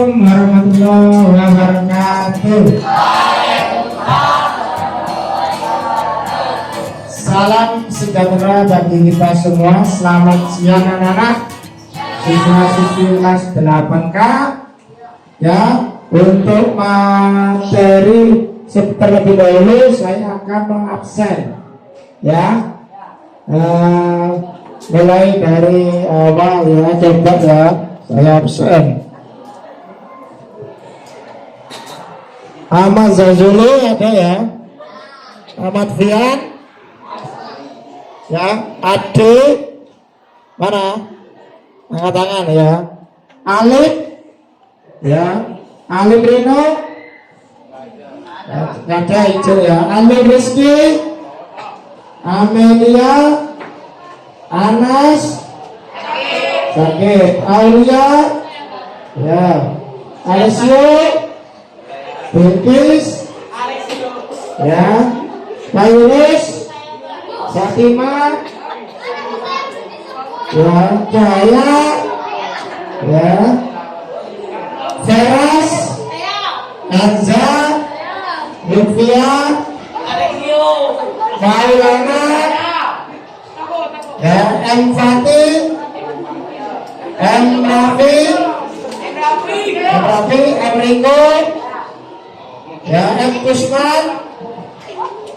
Assalamualaikum warahmatullahi wabarakatuh. Salam sejahtera bagi kita semua. Selamat siang anak-anak, siswa-siswi kelas 8K. Ya, untuk materi terlebih dahulu saya akan mengabsen. Ya, mulai dari awal ya, coba ya saya absen. Ahmad Zazuli ada ya, Ahmad Fian ya, Ade mana, angkat tangan ya, Alif ya, Alif Rino nggak ada hijau ya, Alif Rizky, Amelia, Anas sakit, Aulia ya, Alessio, Bilkis ya, Mayunis, Fatima ya, Cahaya ya, Feras, Anza, Lutfia, Maulana ya, M Fatih, M Rafi, M Ringo ya, M Kusman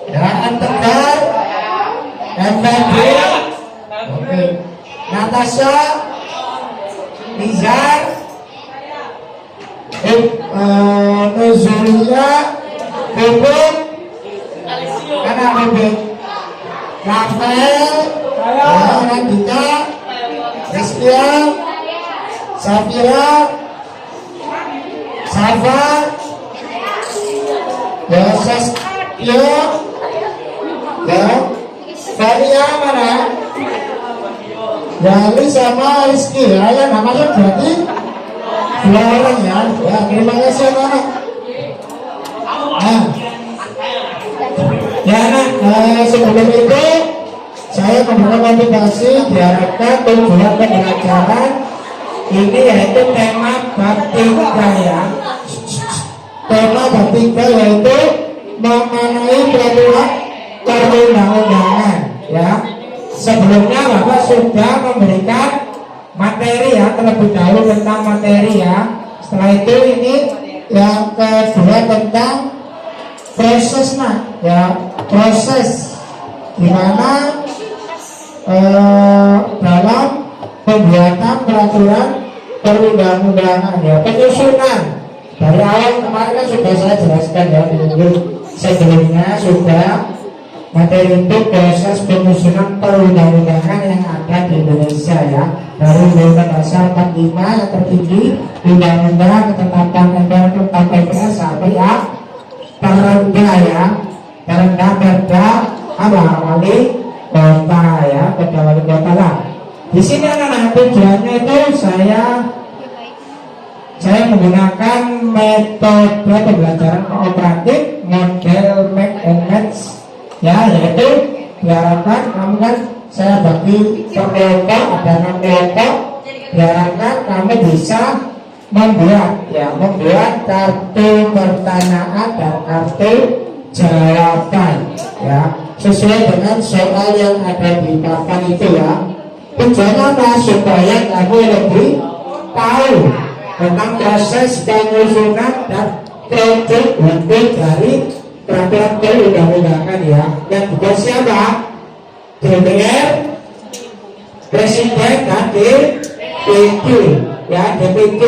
ya, M Tegar, M Febri, oke, Natasha, Nizar, Nuzulia, Bebek, mana Bebek, Rafael, Randika, Rizkia, Safira, Safa, Yoses, Yo, ya, Faria mana? Jali sama Rizky ya, yang namanya berarti dua orang ya. Ya, terima kasih anak. Ya anak, sebelum itu saya membuka motivasi diharapkan tujuan pembelajaran ini yaitu tema bab 3 ya. Tema bab 3 yaitu mengenai peraturan perundang-undangan ya. Sebelumnya Bapak sudah memberikan materi ya, terlebih dahulu tentang materi ya. Setelah itu ini yang kedua tentang prosesnya ya, proses dimana dalam pembuatan peraturan perundang-undangan ya, penyusunan dari awal kemarin kan sudah saya jelaskan ya, di minggu sebelumnya sudah materi itu proses penyusunan perundang-undangan yang ada di Indonesia ya, dari Undang-Undang Dasar 45 yang tertinggi, Undang-Undang Ketetapan Negara tentang PPS sampai ya terendah ya, terendah Perda wali kota ya, Perda wali kota lah. Di sini anak-anak tujuannya itu saya menggunakan metode pembelajaran kooperatif model make and match ya, yaitu diharapkan kamu kan saya bagi per kelompok, ada 6 kelompok, diharapkan kamu bisa membuat kartu pertanyaan dan kartu jawaban ya, sesuai dengan soal yang ada di papan itu ya. Tujuannya apa? Supaya kamu lebih tahu tentang proses penyusunan dan produk bentuk dari peraturan perundang-undangan ya, yang dibuat siapa? DPR, Presiden dan DPD ya, DPD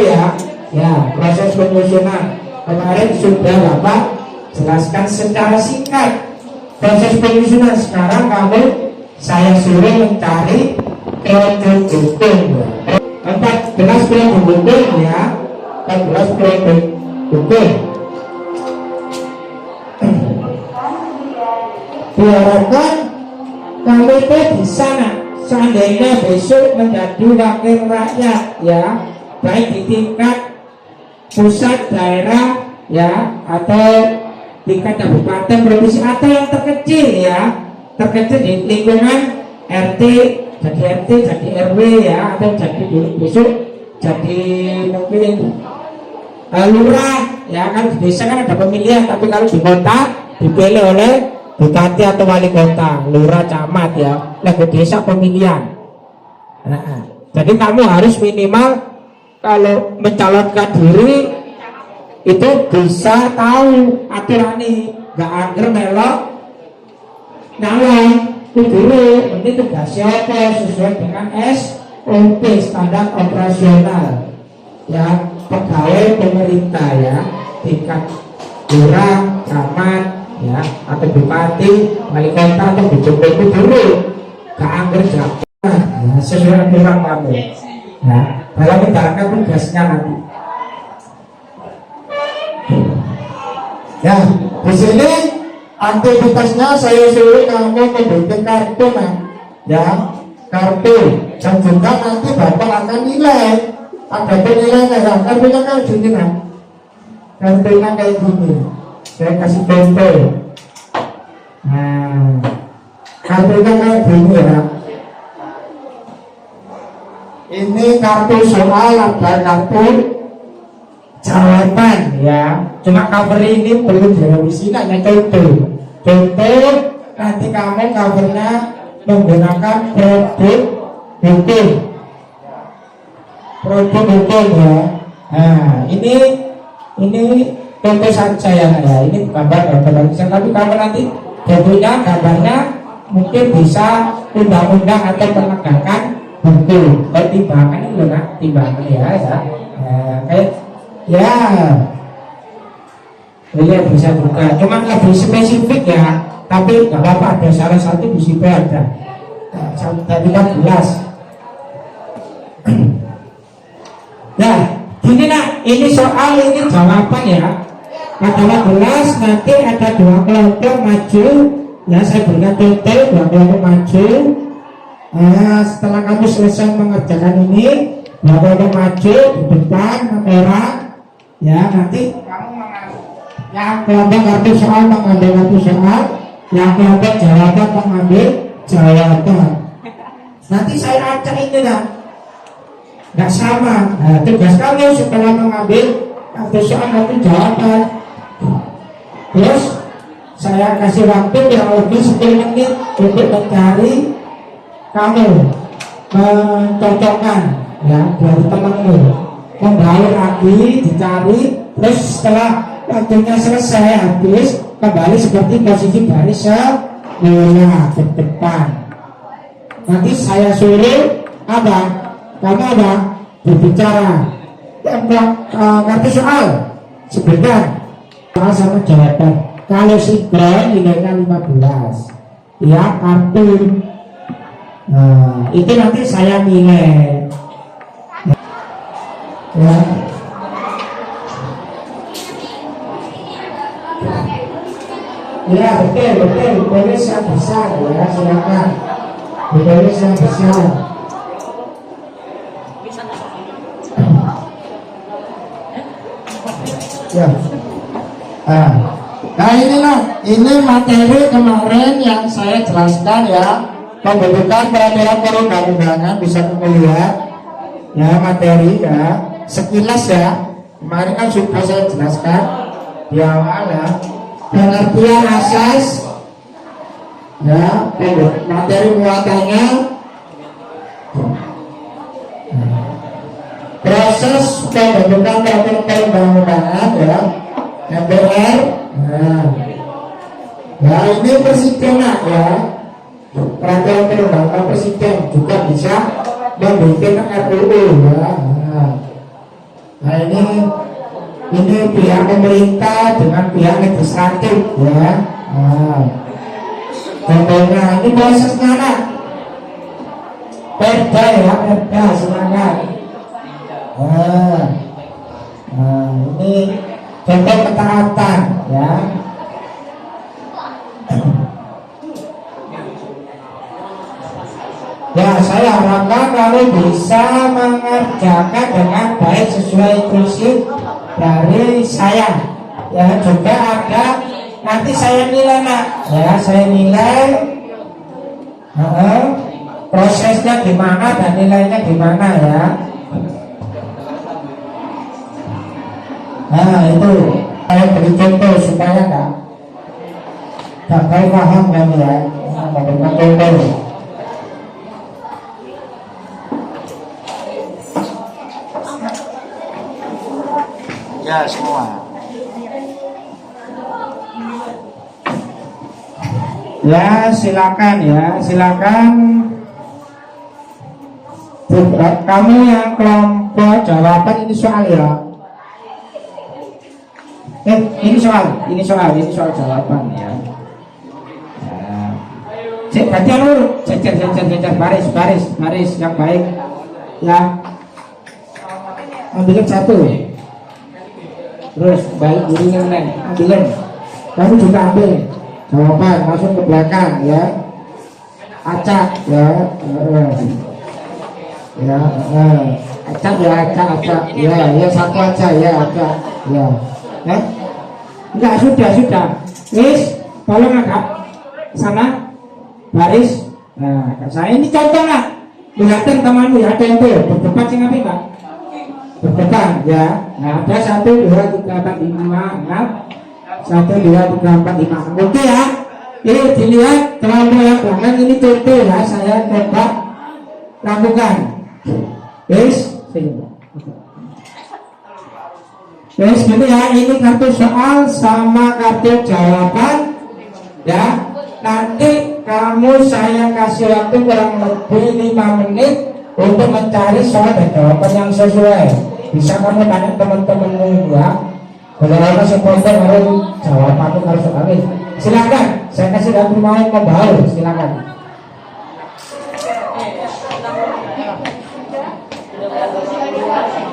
ya, proses penyusunan kemarin sudah Bapak jelaskan secara singkat proses penyusunan. Sekarang kamu saya suruh mencari produk hukum 14 produk hukum ya, 14 produk hukum. Diharapkan kamu itu di sana seandainya besok menjadi wakil rakyat ya, baik di tingkat pusat, daerah ya, atau tingkat kabupaten, provinsi, atau yang terkecil ya, terkecil di lingkungan RT, jadi RW ya, atau jadi dulu besok jadi mungkin lurah, ya kan di desa kan ada pemilihan, tapi kalau di kota dipilih oleh bupati atau wali kota, lurah, camat ya. Nah di desa pemilihan. Nah, jadi kamu harus minimal kalau mencalonkan diri itu bisa tahu aturan ini, nggak angker melok nyalon dulu. Ini tugasnya apa sesuai dengan SOP standar operasional ya pegawai pemerintah ya, tingkat lurah, camat ya atau bupati, wali kota atau gubernur itu dulu gak angker jalan ya, sesuai aturan kamu ya dalam menjalankan tugasnya nanti. Ya di sini aktivitasnya saya suruh kamu membuat kartu ya, kartu, dan juga nanti bapak akan nilai. Ada penilaian ya, kartunya kayak gini kartunya kayak gini, saya kasih contoh. Nah, kartunya kayak gini ya. Ini kartu soal, ada kartu jawaban ya. Cuma cover ini perlu direvisi, hanya contoh. Contoh nanti kamu covernya menggunakan produk hukum. Produk hukum ya. Nah ini contoh saja ya. Ini gambar bisa, tapi kamu nanti bentuknya gambarnya mungkin bisa undang-undang atau penegakan hukum. Kalau timbangan itu loh timbangan ya. Kayak ya. Iya bisa juga, cuma lebih spesifik ya. Tapi nggak apa-apa, ada salah satu di situ ada. Tadi 14. Nah, gini nak, ini soal ini jawaban ya. Pada 14 nanti ada dua kelompok maju. Ya saya berikan contoh dua kelompok maju. Nah, setelah kamu selesai mengerjakan ini, dua kelompok maju di depan merah. Ya nanti kamu yang kelompok kartu soal mengambil kartu soal, yang kelompok jawaban mengambil jawaban. Nanti saya acak ini kan, nggak sama. Nah, tugas kamu setelah mengambil kartu soal kartu jawaban, terus saya kasih waktu yang lebih 10 menit untuk mencari kamu mencocokkan ya dari temanmu, kembali lagi dicari, terus setelah waktunya selesai habis kembali seperti posisi baris semula ke depan. Nanti saya suruh apa? Kamu apa? Berbicara. Kartu soal sebentar. Soal sama jawaban. Kalau sinkron nilainya 15. Ya kartu. Nah, itu nanti saya nilai. Ya. Ya betul, boleh yang besar ya, silakan. Boleh yang besar. Ya. Nah ini materi kemarin yang saya jelaskan ya, pembentukan peraturan perundang-undangan bisa melihat ya materi ya, sekilas ya. Kemarin kan sudah saya jelaskan di awal ya. Pengertian asas ya, materi muatannya, proses pembentukan peraturan perundang-undangan ya, MPR. Nah ini presiden ya, peraturan perundang-undangan presiden juga bisa membuat RUU ya. Nah ini pihak pemerintah dengan pihak legislatif ya. Contohnya ini prosesnya nak perda ya, perda semangat. Ini contoh ketaatan ya. Ya saya harapkan kalau bisa mengerjakan dengan baik sesuai prinsip dari saya ya. Juga ada nanti saya nilai nak ya, saya nilai prosesnya gimana dan nilainya gimana ya. Nah itu saya beri contoh supaya nggak gagal paham kan ya. Memberikan contoh. Ya semua. Ya silakan kamu yang kelompok jawaban ini soal ya. Ini soal jawaban ya. Berarti jejer baris yang baik ya. Ambilin satu. Terus balik guringin neng, ambilin. Kamu juga ambil jawaban langsung ke belakang ya. Acak ya. Acak ya satu aja ya acak ya. Enggak sudah. Wis, tolong agak sana baris. Nah, saya ini contoh lah. Lihatin temanmu ya, ada yang tuh berdepan sih ngapain Pak? Berdepan ya. Nah, ada 1, 2, 3, 4, 5, 6. 1, 2, 3, 4, 5. Oke ya. Ini dilihat kelompok yang belakang ini contoh ya. Saya coba lakukan. Wis, gitu ya. Ini kartu soal sama kartu jawaban ya. Nanti saya kasih waktu kurang lebih 5 menit untuk mencari soal dan jawaban yang sesuai. Bisa kamu tanya teman-temanmu ya. Kalau ada supporter harus jawab aku harus habis. Silakan, saya kasih waktu mau membaur. Silakan.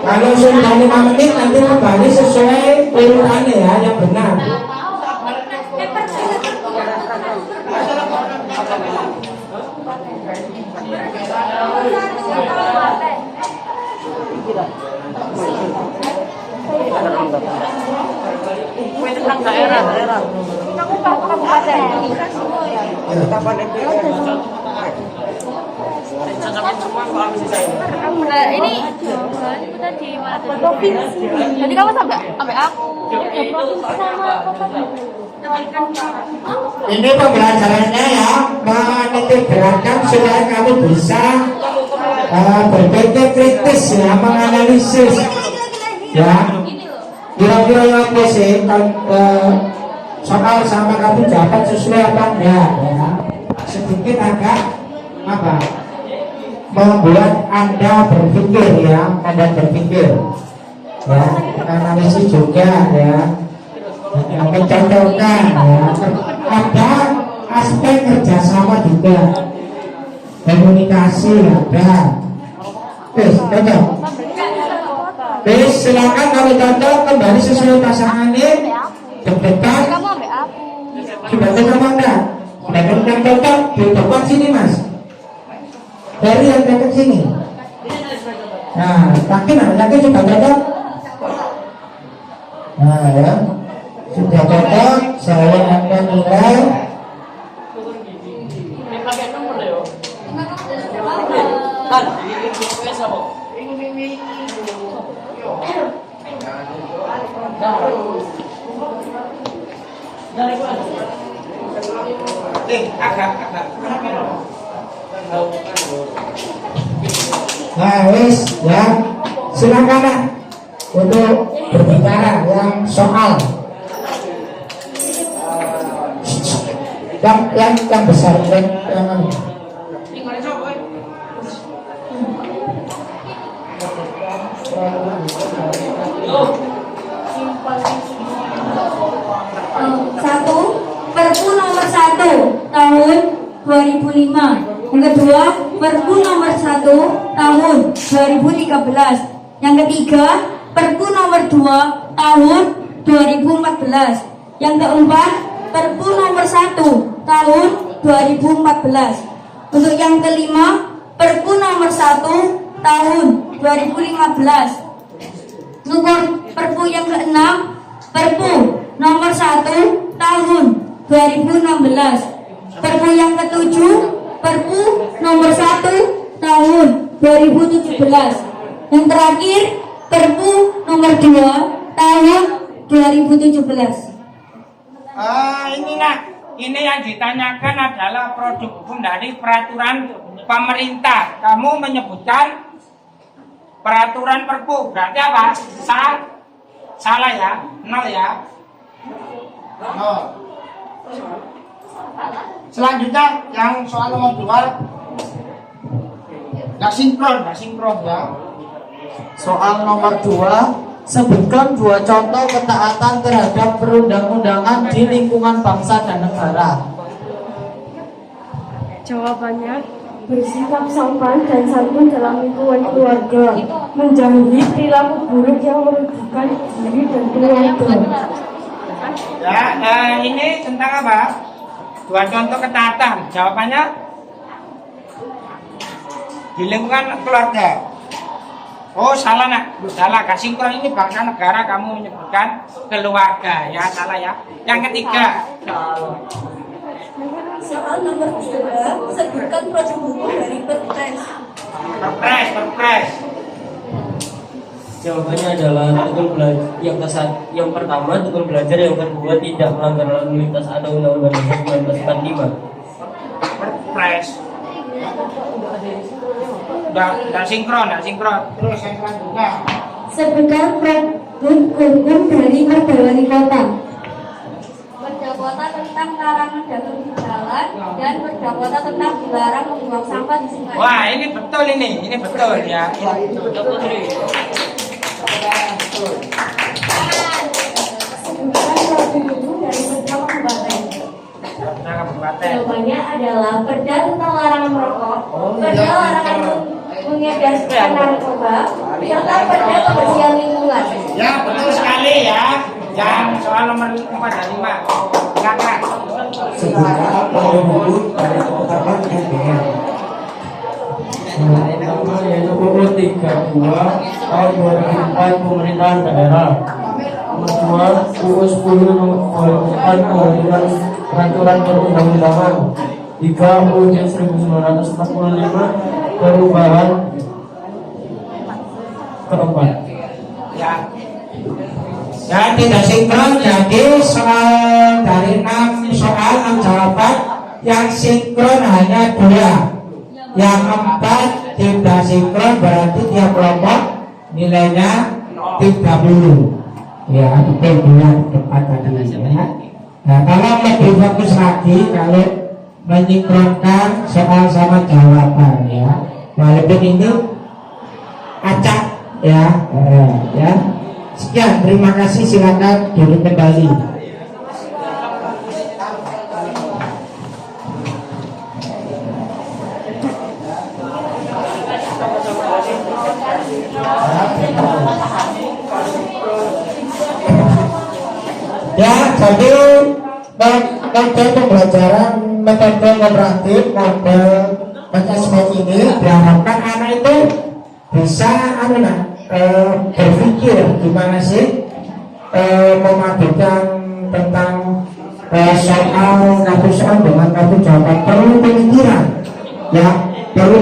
Kalau sudah 5 menit nanti kembali sesuai urutannya ya yang benar. Tentang daerah. Kamu kabupaten. Ini tadi provinsi. Jadi kamu sampai aku. Ini pembelajarannya ya, menitik beratkan supaya kamu bisa berpikir kritis ya, menganalisis ya. Kira-kira apa sih soal sama kamu jawaban sesuai apa enggak ya. Sedikit agak apa membuat Anda berpikir ya, analisis juga ya, mencontohkan ya. Ada aspek kerjasama juga, komunikasi ada. Contoh. Silakan kalau contoh kembali sesuai pasangannya. Depan. Sudah ketemu enggak? Sudah contoh di depan sini mas. Dari yang dekat sini. Nah, kaki sudah cocok. Nah ya, sudah cocok. Saya akan nilai. Nah, wis ya, silakan untuk berbicara yang soal yang besar yang Satu, Perpu nomor 1 tahun 2005. Yang kedua, Perpu nomor 1 tahun 2013. Yang ketiga, Perpu nomor 2 tahun 2014. Yang keempat, Perpu nomor 1 tahun 2014. Untuk yang kelima, Perpu nomor 1 tahun 2015. Untuk Perpu yang keenam, Perpu nomor 1 tahun 2016. Perpu yang ketujuh, Perpu nomor 1 tahun 2017. Yang terakhir, Perpu nomor 2 tahun 2017. Ini nak, ini yang ditanyakan adalah produk hukum dari peraturan pemerintah. Kamu menyebutkan peraturan Perpu, berarti apa? Salah ya, 0 ya. Selanjutnya yang soal nomor 2, nggak sinkron ya. Soal nomor 2, sebutkan 2 contoh ketaatan terhadap perundang-undangan di lingkungan bangsa dan negara. Jawabannya, bersikap sopan dan santun dalam lingkungan keluarga, menjauhi perilaku buruk yang merugikan diri dan keluarga. Ya, ini tentang apa? 2 contoh ketaatan. Jawabannya di lingkungan keluarga. Oh salah nak, salah. Sinkron ini bangsa negara, kamu menyebutkan keluarga ya, salah ya. Yang ketiga. Soal nomor 3, sebutkan produk hukum dari Perpres. Perpres. Jawabannya adalah tekun belajar yang pertama tekun belajar, yang kedua tidak melanggar lalu lintas atau undang-undang 1945. Perpres. Udah sinkron. Terus yang selanjutnya. Sebutkan produk hukum dari Perda Wali Kota. Perda Kota tentang larangan dagang di jalan dan Perda Kota tentang dilarang membuang sampah di sungai. Wah ini betul ya. Sebutkan produk hukum dari Perda Kabupaten. Jawabannya adalah Perda tentang larangan merokok, Perda larangan mengedarkan narkoba, serta Perda kebersihan lingkungan. Ya betul sekali ya. Yang soal nomor 4 dan 5. Silakan. Sebutkan payung hukum dari ketetapan MPR. Pertama yaitu UU 32 tahun 2004 pemerintahan daerah. Nomor 2 UU 10 tahun 2004 peraturan perundang-undangan. 3 UUD 1945 perubahan keempat. Dan tidak sinkron, jadi soal dari 6 soal 6 jawaban yang sinkron hanya 2. Yang 4 tidak sinkron, berarti tiap kelompok nilainya 30. Ya, betul bulan depan tadi ya. Nah, kalau lebih fokus lagi, kalau menyinkronkan soal sama jawaban ya, walaupun ini acak ya, ya. Sekian, terima kasih, silakan duduk kembali. Ya, jadi metode pembelajaran metode kooperatif model PKSMET ini diharapkan anak itu bisa berpikir gimana sih memadukan tentang soal dengan kartu jawaban. Perlu pemikiran ya, perlu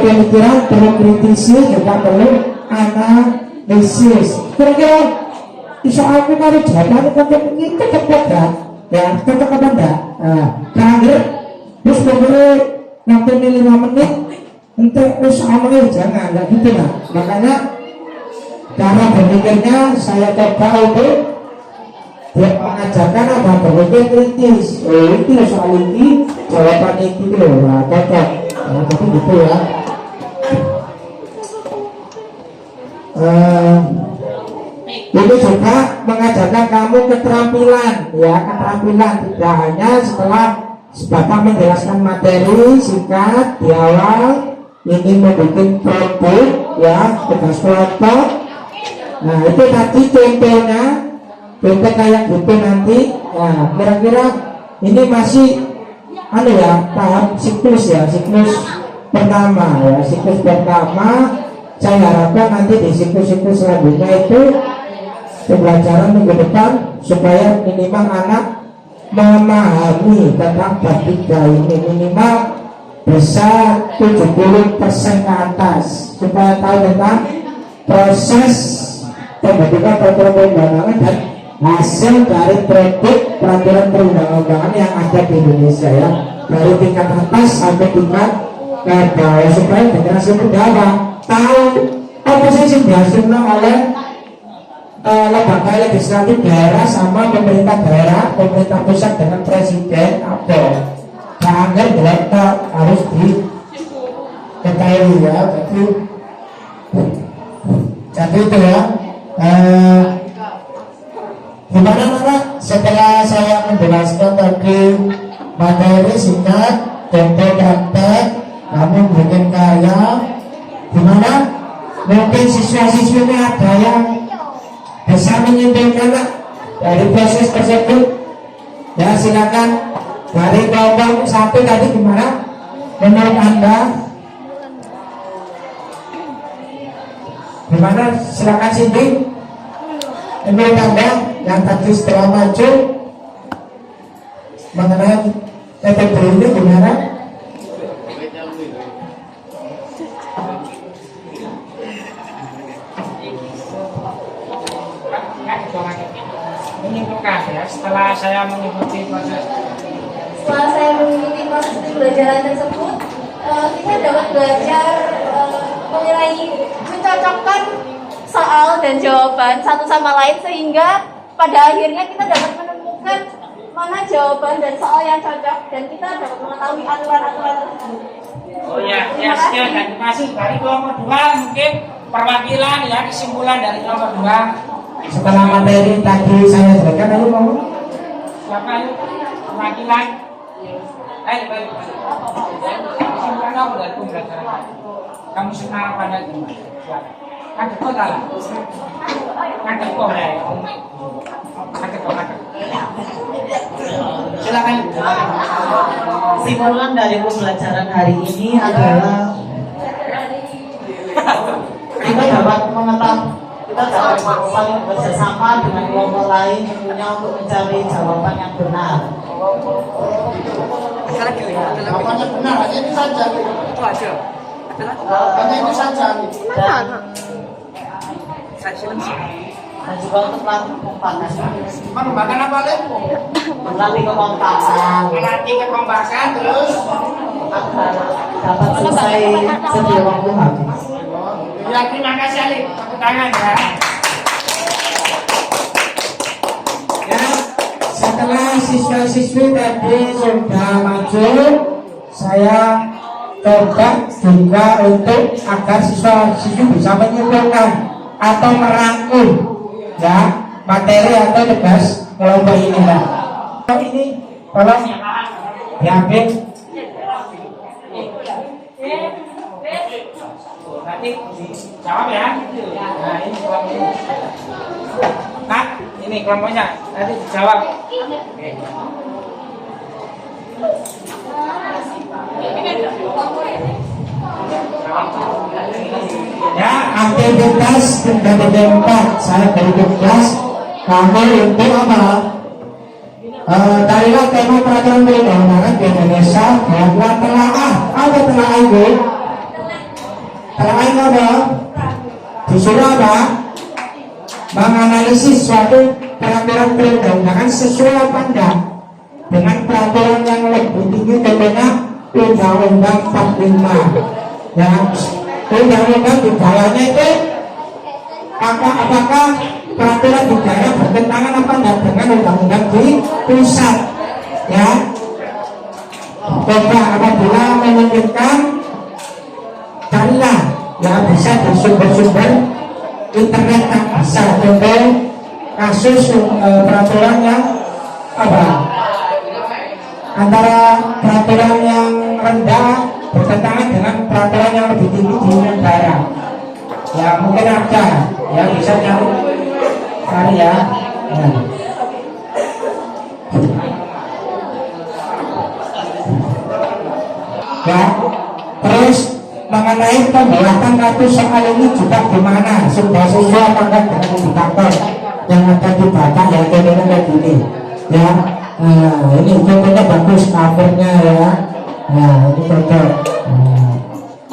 kritisi, juga perlu analisis. Kira-kira soalnya kalau jawaban itu cocok enggak ya, cocok apa enggak. Terakhir terus boleh nanti 5 menit untuk soalnya jangan enggak gitu lah. Makanya cara berpikirnya saya coba untuk mengajarkan apa berpikir kritis. Itu soal ini jawaban itu loh, nah, cocok. Nah, tapi gitu ya. Ini juga mengajarkan kamu keterampilan ya, keterampilan tidak hanya setelah sebatas menjelaskan materi singkat di awal, ini membuat produk ya, tugas kelompok. Nah itu tadi contohnya, contoh kayak gitu nanti. Nah kira-kira ini masih ya tahap siklus ya, siklus pertama ya, siklus pertama. Saya harapkan nanti di siklus-siklus selanjutnya itu pembelajaran minggu depan supaya minimal anak memahami tentang bab 3 ini, minimal bisa 70% ke atas, supaya tahu tentang proses pembentukan peraturan perundang-undangan dan hasil dari produk peraturan perundang-undangan yang ada di Indonesia ya, dari tingkat atas sampai tingkat ke bawah, supaya generasi muda apa tahu apa sih yang dihasilkan oleh lembaga legislatif daerah sama pemerintah daerah, pemerintah pusat dengan presiden apa. Agar direktur harus diketahui ya. Jadi itu ya. Gimana setelah saya menjelaskan tadi materi singkat, contoh praktek, namun bikin karya, gimana? Mungkin siswa-siswinya ada yang bisa menyimpulkan dari proses tersebut. Ya silakan. Dari kelompok satu tadi gimana menurut Anda? Gimana? Silakan Cindy. Menurut Anda yang tadi setelah maju mengenai metode ini gimana? Menyimpulkan ya, setelah saya mengikuti proses pembelajaran tersebut, kita dapat belajar mengenai mencocokkan soal dan jawaban satu sama lain, sehingga pada akhirnya kita dapat menemukan mana jawaban dan soal yang cocok, dan kita dapat mengetahui aturan-aturan tersebut. Oh ya, ya sekian dan terima kasih dari kelompok 2 mungkin perwakilan ya, kesimpulan dari kelompok 2. Setelah materi tadi saya jelaskan, lalu mau Siapa itu? Perwakilan. Baik. Kesimpulan kamu dari pembelajaran kamu senang pada gimana? Ada kota lah. Ada kota ya. Ada kota. Silakan. Kesimpulan dari pembelajaran hari ini adalah kita dapat saling bekerjasama dengan kelompok lain tentunya untuk mencari jawaban yang benar. jawabannya benar, hanya itu saja. Itu aja. Hanya itu saja. Dan juga untuk melatih kekompakan. Mengembangkan apa lagi? Melatih kekompakan Melatih kekompakan terus agar dapat selesai sebelum waktu habis. ya, terima kasih Ali, tepuk tangan ya. Ya, setelah siswa-siswi tadi sudah maju, saya coba juga untuk agar siswa-siswi bisa menyimpulkan atau merangkum ya materi atau tugas kelompok ini lah. Ini tolong diambil. Nanti jawab ya. Nah ini kelompoknya. Nah ini kelompoknya nanti dijawab. Ya, aktivitas dari 4 saya beri tugas kamu untuk apa? Tarilah tema peraturan perundang-undangan di Indonesia bahwa telaah apa telaah itu? Telaah itu apa? Disuruh apa? Menganalisis suatu peraturan perundang-undangan sesuai apa enggak dengan peraturan yang lebih tinggi, contohnya Undang-Undang 45 ya. Undang-undang di bawahnya itu apakah peraturan di daerah bertentangan apa enggak dengan undang-undang di pusat ya. Coba apabila memungkinkan carilah ya, bisa di sumber-sumber internet yang bisa, contoh kasus peraturan yang apa antara peraturan yang rendah bertentangan dengan peraturan yang lebih tinggi di negara ya, mungkin ada ya, bisa cari ya. Ya, terus mengenai pembuatan kasus soal ini juga gimana, sudah sesuai apakah dengan indikator yang ada di bapak ya, contohnya kayak gini ya. Ini contohnya bagus covernya ya. Nah ini contoh.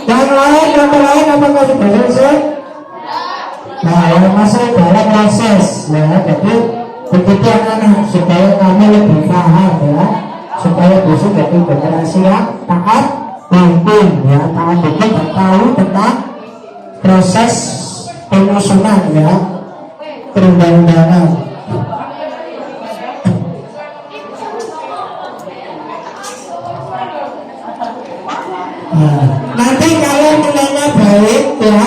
Yang lain apakah sudah selesai? Nah yang masuk dalam proses ya. Jadi begitu anak-anak supaya kamu lebih paham ya, supaya besok jadi generasi yang taat hukum ya, taat hukum dan tahu tentang proses penyusunan ya perundang-undangan. Nah, nanti kalau nilainya baik ya,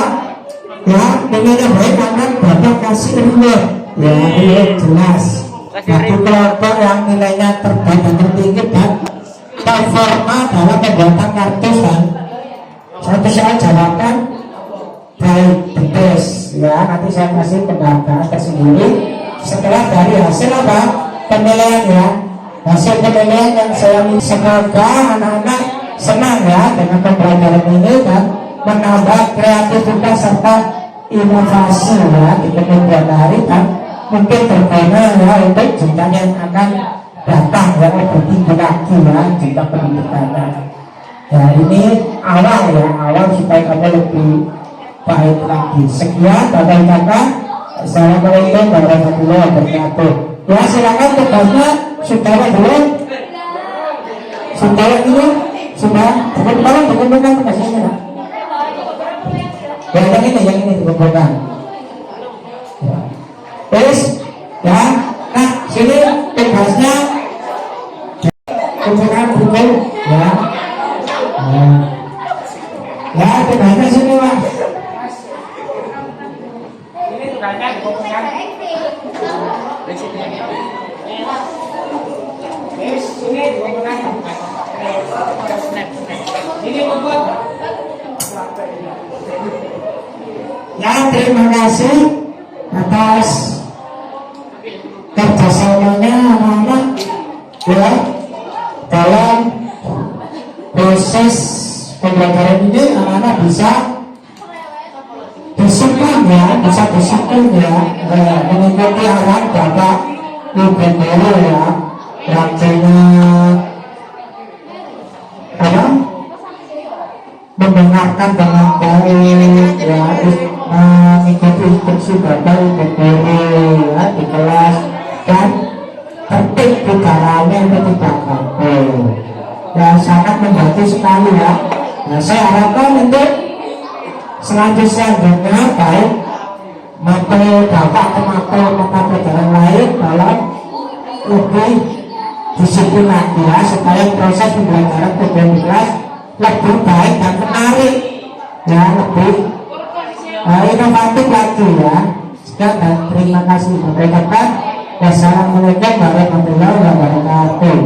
nilainya baik akan bapak kasih reward ya, reward jelas. Bagi kelompok yang nilainya terbaik dan tertinggi dan performa dalam pembuatan kartu kan, satu soal jawaban baik betes ya, nanti saya kasih penghargaan tersendiri setelah dari hasil apa penilaian ya, hasil penilaian yang saya minta. Semoga anak-anak senang ya dengan pembelajaran ini dan menambah kreativitas serta inovasi ya di kemudian hari, dan mungkin berguna ya untuk jenjang yang akan datang yang lebih tinggi lagi ya jenjang pendidikannya. Ya ini awal ya, awal supaya kamu lebih baik lagi. Sekian Bapak Kakak. Assalamualaikum warahmatullahi wabarakatuh. Ya silakan tugasnya sudah belum? Sudah ini? Sudah? Tolong dikumpulkan tugasnya ya. Yang ini dikumpulkan. Terus ya, nah sini tugasnya kumpulkan buku ya. Ya tugasnya sini Pak. Ini tugasnya dikumpulkan. Ini dikumpulkan. Ini membuat. Ya terima kasih atas kerjasamanya anak-anak ya dalam proses pembelajaran ini. Anak-anak bisa disiplin ya, bisa disiplin ya, mengikuti arahan Bapak Ibu Guru ya, rajinnya apa mendengarkan dengan baik ya, mengikuti instruksi Bapak Ibu Guru ya di kelas, dan tertib di dalamnya itu tidak kaku ya, sangat membantu sekali ya. Nah saya harapkan untuk selanjutnya baik materi Bapak atau mata pelajaran lain dalam lebih disiplin lagi ya, supaya proses pembelajaran di kelas lebih baik dan menarik ya, lebih inovatif lagi ya. Sekian dan terima kasih. Wassalamualaikum warahmatullahi wabarakatuh.